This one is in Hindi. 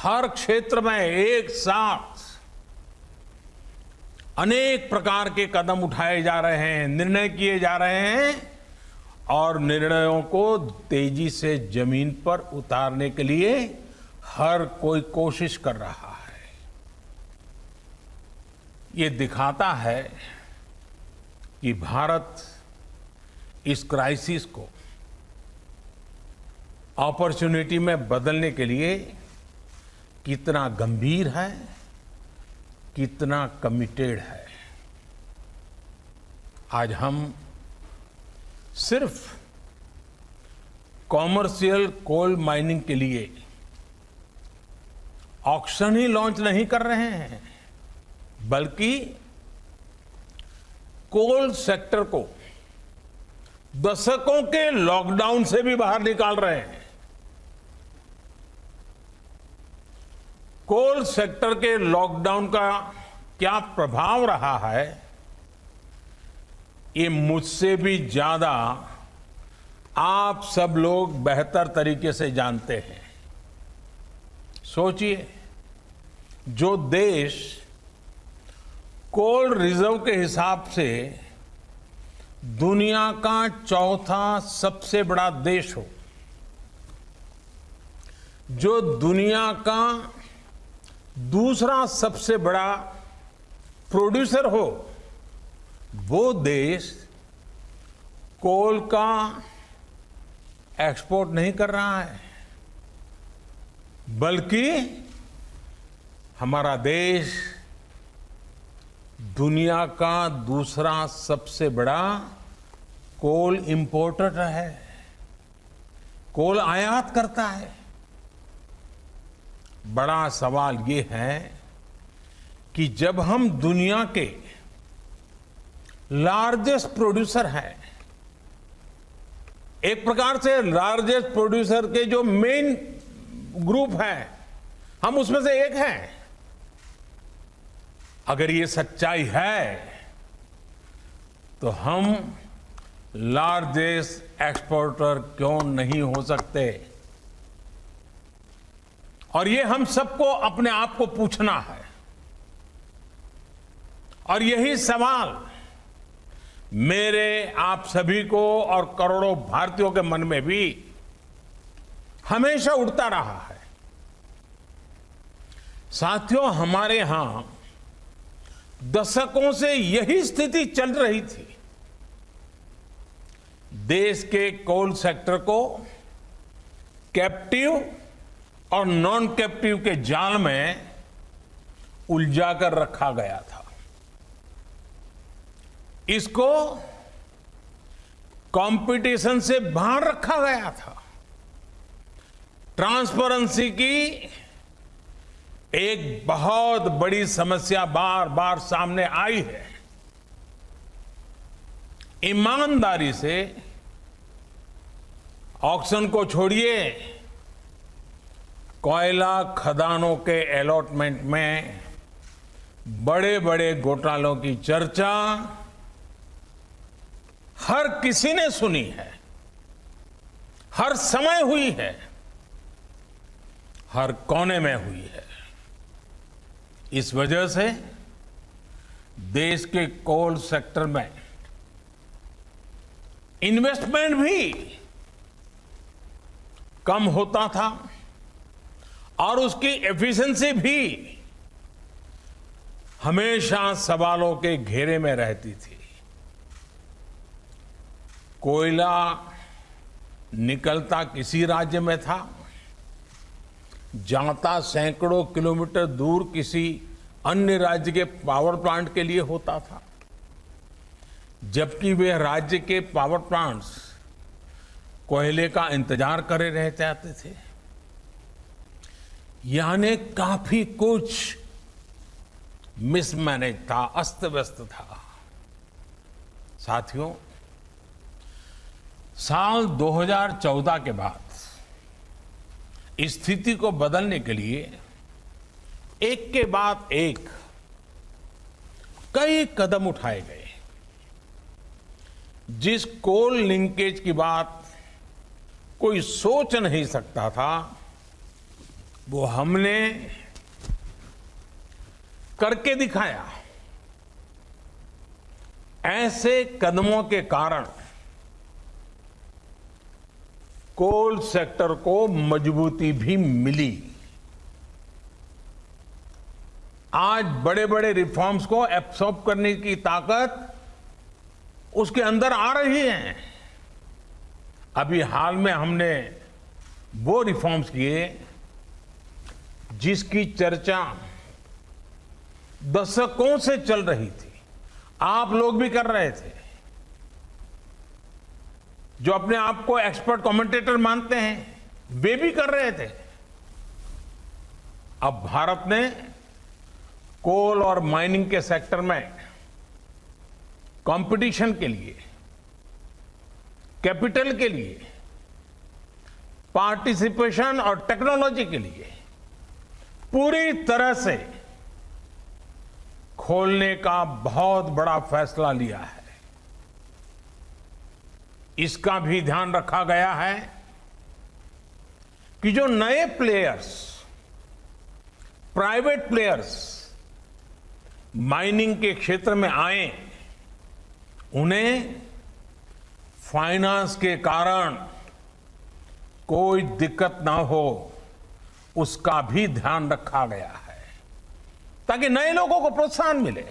हर क्षेत्र में एक साथ अनेक प्रकार के कदम उठाए जा रहे हैं, निर्णय किए जा रहे हैं और निर्णयों को तेजी से जमीन पर उतारने के लिए हर कोई कोशिश कर रहा है। ये दिखाता है कि भारत इस क्राइसिस को अपॉर्चुनिटी में बदलने के लिए कितना गंभीर है, कितना कमिटेड है। आज हम सिर्फ कॉमर्शियल कोल माइनिंग के लिए ऑक्शन ही लॉन्च नहीं कर रहे हैं, बल्कि कोल सेक्टर को दशकों के लॉकडाउन से भी बाहर निकाल रहे हैं। कोल सेक्टर के लॉकडाउन का क्या प्रभाव रहा है, ये मुझसे भी ज्यादा आप सब लोग बेहतर तरीके से जानते हैं। सोचिए, जो देश कोल रिजर्व के हिसाब से दुनिया का चौथा सबसे बड़ा देश हो, जो दुनिया का दूसरा सबसे बड़ा प्रोड्यूसर हो, वो देश कोल का एक्सपोर्ट नहीं कर रहा है, बल्कि हमारा देश दुनिया का दूसरा सबसे बड़ा कोल इंपोर्टर है, कोल आयात करता है। बड़ा सवाल ये है कि जब हम दुनिया के लार्जेस्ट प्रोड्यूसर हैं, एक प्रकार से लार्जेस्ट प्रोड्यूसर के जो मेन ग्रुप हैं, हम उसमें से एक हैं। अगर ये सच्चाई है तो हम लार्जेस्ट एक्सपोर्टर क्यों नहीं हो सकते? और ये हम सबको अपने आप को पूछना है। और यही सवाल मेरे आप सभी को और करोड़ों भारतीयों के मन में भी हमेशा उठता रहा है। साथियों, हमारे यहां दशकों से यही स्थिति चल रही थी। देश के कोल सेक्टर को कैप्टिव और नॉन कैप्टिव के जाल में उलझा कर रखा गया था। इसको कंपटीशन से बाहर रखा गया था। ट्रांसपेरेंसी की एक बहुत बड़ी समस्या बार बार सामने आई है। ईमानदारी से ऑक्शन को छोड़िए, कोयला खदानों के अलॉटमेंट में बड़े बड़े घोटालों की चर्चा हर किसी ने सुनी है, हर समय हुई है, हर कोने में हुई है। इस वजह से देश के कोल सेक्टर में इन्वेस्टमेंट भी कम होता था और उसकी एफिशिएंसी भी हमेशा सवालों के घेरे में रहती थी। कोयला निकलता किसी राज्य में था, जाता सैकड़ों किलोमीटर दूर किसी अन्य राज्य के पावर प्लांट के लिए होता था, जबकि वे राज्य के पावर प्लांट्स कोयले का इंतजार करे रह जाते थे। यानी काफी कुछ मिसमैनेज था, अस्त व्यस्त था। साथियों, साल 2014 के बाद स्थिति को बदलने के लिए एक के बाद एक कई कदम उठाए गए। जिस कोल लिंकेज की बात कोई सोच नहीं सकता था, वो हमने करके दिखाया। ऐसे कदमों के कारण कोल सेक्टर को मजबूती भी मिली। आज बड़े बड़े रिफॉर्म्स को एब्सॉर्ब करने की ताकत उसके अंदर आ रही है। अभी हाल में हमने वो रिफॉर्म्स किए जिसकी चर्चा दशकों से चल रही थी, आप लोग भी कर रहे थे, जो अपने आप को एक्सपर्ट कमेंटेटर मानते हैं वे भी कर रहे थे। अब भारत ने कोल और माइनिंग के सेक्टर में कंपटीशन के लिए, कैपिटल के लिए, पार्टिसिपेशन और टेक्नोलॉजी के लिए पूरी तरह से खोलने का बहुत बड़ा फैसला लिया है। इसका भी ध्यान रखा गया है कि जो नए प्लेयर्स, प्राइवेट प्लेयर्स माइनिंग के क्षेत्र में आए, उन्हें फाइनेंस के कारण कोई दिक्कत ना हो, उसका भी ध्यान रखा गया है ताकि नए लोगों को प्रोत्साहन मिले।